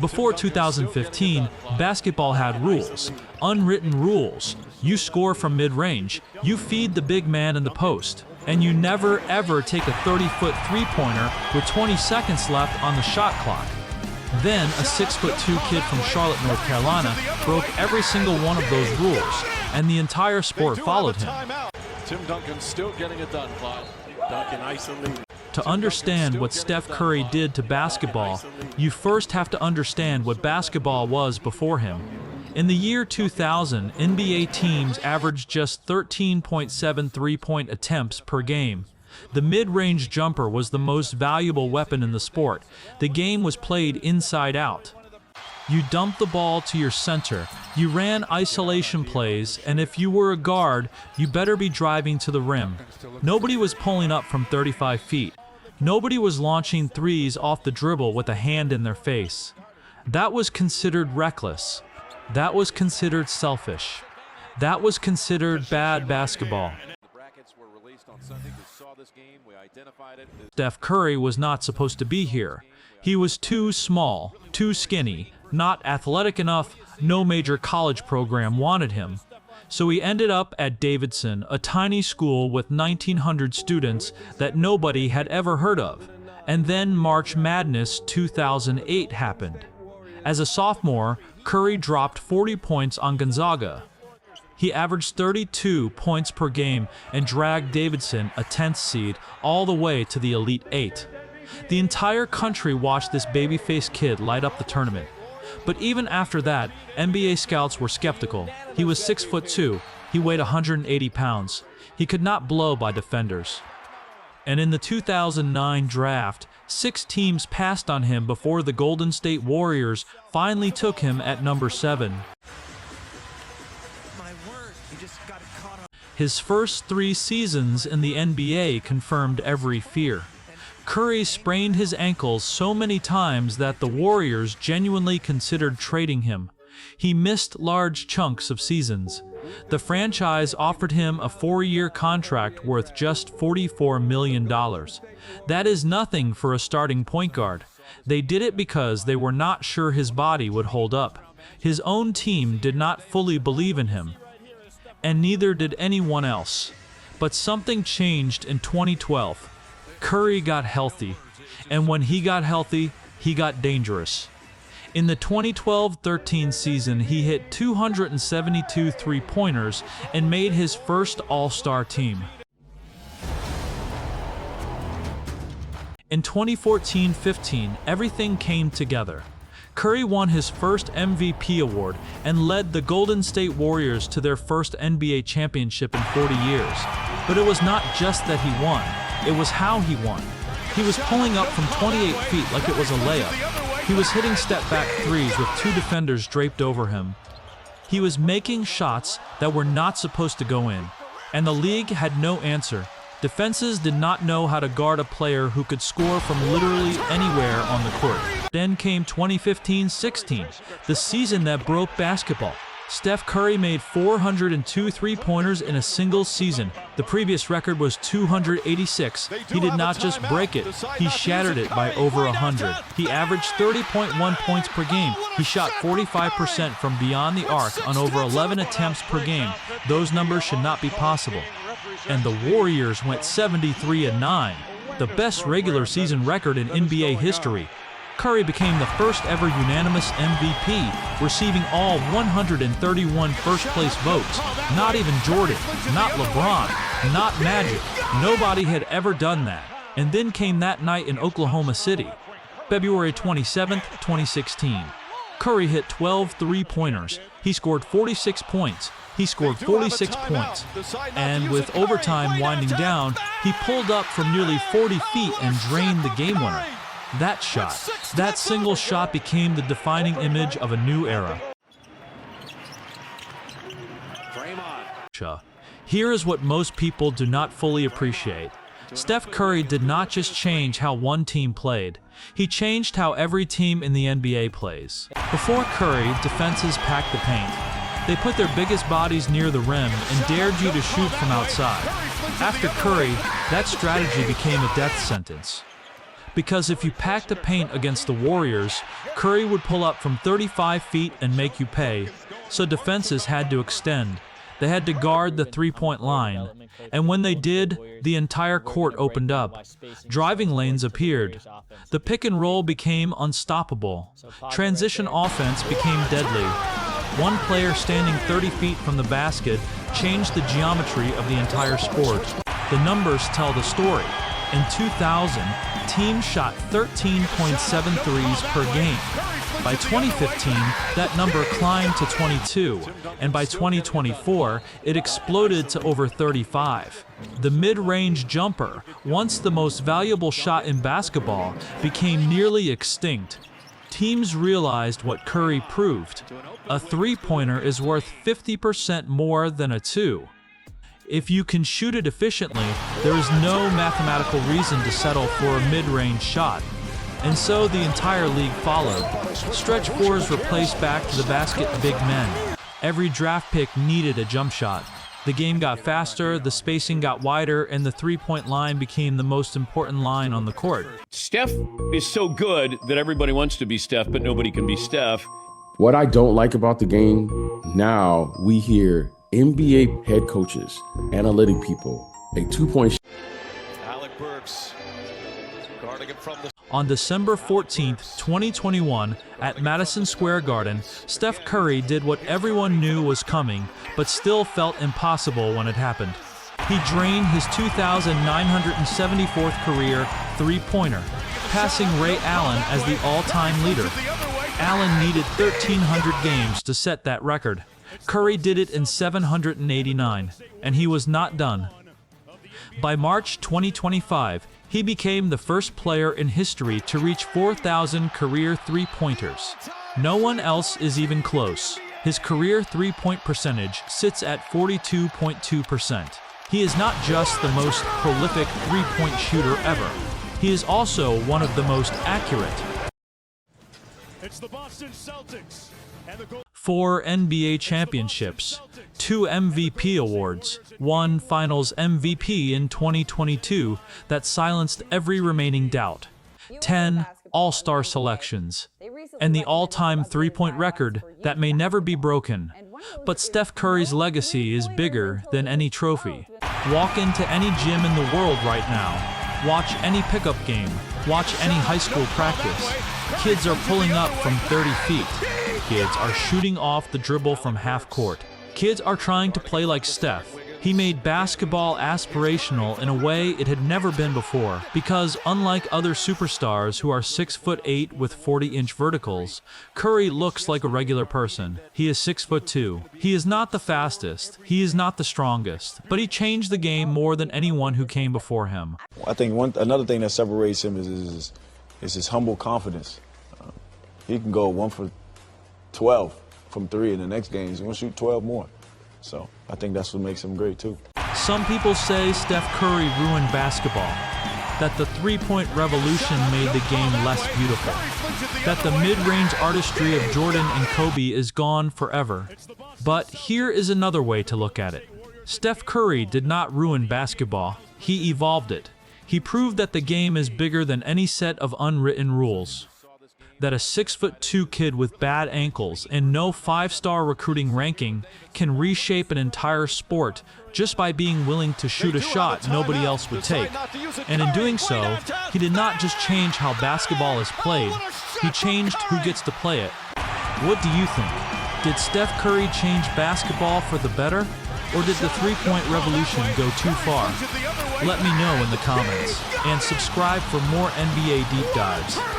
Before 2015, basketball had rules, unwritten rules. You score from mid-range, you feed the big man in the post, and you never ever take a 30-foot three-pointer with 20 seconds left on the shot clock. Then, a 6'2" kid from Charlotte, North Carolina, broke every single one of those rules, and the entire sport followed him. Tim Duncan still getting it done, Clyde. Duncan isolated. To understand what Steph Curry did to basketball, you first have to understand what basketball was before him. In the year 2000, NBA teams averaged just 13.7 three-point attempts per game. The mid-range jumper was the most valuable weapon in the sport. The game was played inside out. You dumped the ball to your center, you ran isolation plays, and if you were a guard, you better be driving to the rim. Nobody was pulling up from 35 feet. Nobody was launching threes off the dribble with a hand in their face. That was considered reckless. That was considered selfish. That was considered bad basketball. Steph Curry was not supposed to be here. He was too small, too skinny, not athletic enough, no major college program wanted him. So he ended up at Davidson, a tiny school with 1,900 students that nobody had ever heard of. And then March Madness 2008 happened. As a sophomore, Curry dropped 40 points on Gonzaga. He averaged 32 points per game and dragged Davidson, a 10th seed, all the way to the Elite Eight. The entire country watched this baby-faced kid light up the tournament. But even after that, NBA scouts were skeptical. He was 6'2", he weighed 180 pounds. He could not blow by defenders. And in the 2009 draft, 6 teams passed on him before the Golden State Warriors finally took him at number 7. His first 3 seasons in the NBA confirmed every fear. Curry sprained his ankles so many times that the Warriors genuinely considered trading him. He missed large chunks of seasons. The franchise offered him a 4-year contract worth just $44 million. That is nothing for a starting point guard. They did it because they were not sure his body would hold up. His own team did not fully believe in him. And neither did anyone else. But something changed in 2012. Curry got healthy, and when he got healthy, he got dangerous. In the 2012-13 season, he hit 272 three-pointers and made his first All-Star team. In 2014-15, everything came together. Curry won his first MVP award and led the Golden State Warriors to their first NBA championship in 40 years. But it was not just that he won. It was how he won. He was pulling up from 28 feet like it was a layup. He was hitting step-back threes with 2 defenders draped over him. He was making shots that were not supposed to go in, and the league had no answer. Defenses did not know how to guard a player who could score from literally anywhere on the court. Then came 2015-16, the season that broke basketball. Steph Curry made 402 three-pointers in a single season. The previous record was 286. He did not just break it, he shattered it by over 100. He averaged 30.1 points per game. He shot 45% from beyond the arc on over 11 attempts per game. Those numbers should not be possible. And the Warriors went 73-9, the best regular season record in NBA history. Curry became the first ever unanimous MVP, receiving all 131 first-place votes. Not even Jordan, not LeBron, not Magic. Nobody had ever done that. And then came that night in Oklahoma City, February 27, 2016. Curry hit 12 three-pointers. He scored 46 points. He scored 46 points. And with overtime winding down, he pulled up from nearly 40 feet and drained the game winner. That shot, that single shot became the defining image of a new era. Here is what most people do not fully appreciate. Steph Curry did not just change how one team played. He changed how every team in the NBA plays. Before Curry, defenses packed the paint. They put their biggest bodies near the rim and dared you to shoot from outside. After Curry, that strategy became a death sentence. Because if you packed the paint against the Warriors, Curry would pull up from 35 feet and make you pay, so defenses had to extend. They had to guard the three-point line, and when they did, the entire court opened up. Driving lanes appeared. The pick and roll became unstoppable. Transition offense became deadly. One player standing 30 feet from the basket changed the geometry of the entire sport. The numbers tell the story. In 2000, teams shot 13.7 threes per game. By 2015, that number climbed to 22, and by 2024, it exploded to over 35. The mid-range jumper, once the most valuable shot in basketball, became nearly extinct. Teams realized what Curry proved. A three-pointer is worth 50% more than a two. If you can shoot it efficiently, there is no mathematical reason to settle for a mid-range shot. And so the entire league followed. Stretch fours replaced back-to-the-basket big men. Every draft pick needed a jump shot. The game got faster, the spacing got wider, and the three-point line became the most important line on the court. Steph is so good that everybody wants to be Steph, but nobody can be Steph. What I don't like about the game, now we hear NBA head coaches, analytic people, a two-point Alec Burks guarding him from the... On December 14, 2021, at Madison Square Garden, Steph Curry did what everyone knew was coming, but still felt impossible when it happened. He drained his 2,974th career three-pointer, passing Ray Allen as the all-time leader. Allen needed 1,300 games to set that record. Curry did it in 789, and he was not done. By March 2025, he became the first player in history to reach 4,000 career three-pointers. No one else is even close. His career three-point percentage sits at 42.2%. He is not just the most prolific three-point shooter ever. He is also one of the most accurate. It's the Boston Celtics. 4 NBA championships, 2 MVP awards, 1 Finals MVP in 2022 that silenced every remaining doubt, 10 All-Star selections, and the all-time three-point record that may never be broken. But Steph Curry's legacy is bigger than any trophy. Walk into any gym in the world right now. Watch any pickup game. Watch any high school practice. Kids are pulling up from 30 feet. Kids are shooting off the dribble from half court. Kids are trying to play like Steph. He made basketball aspirational in a way it had never been before, because unlike other superstars who are 6'8" with 40-inch verticals, Curry looks like a regular person. He is 6'2". He is not the fastest, he is not the strongest, but he changed the game more than anyone who came before him. I think another thing that separates him is his humble confidence. He can go 1 for 12 from 3 in the next game. He's going to shoot 12 more. So I think that's what makes him great, too. Some people say Steph Curry ruined basketball, that the three-point revolution made the game less beautiful, that the mid-range artistry of Jordan and Kobe is gone forever. But here is another way to look at it. Steph Curry did not ruin basketball. He evolved it. He proved that the game is bigger than any set of unwritten rules. That a 6'2" kid with bad ankles and no 5-star recruiting ranking can reshape an entire sport just by being willing to shoot a shot nobody else would take. And in doing so, he did not just change how basketball is played, he changed who gets to play it. What do you think? Did Steph Curry change basketball for the better? Or did the three-point revolution go too far? Let me know in the comments, and subscribe for more NBA deep dives.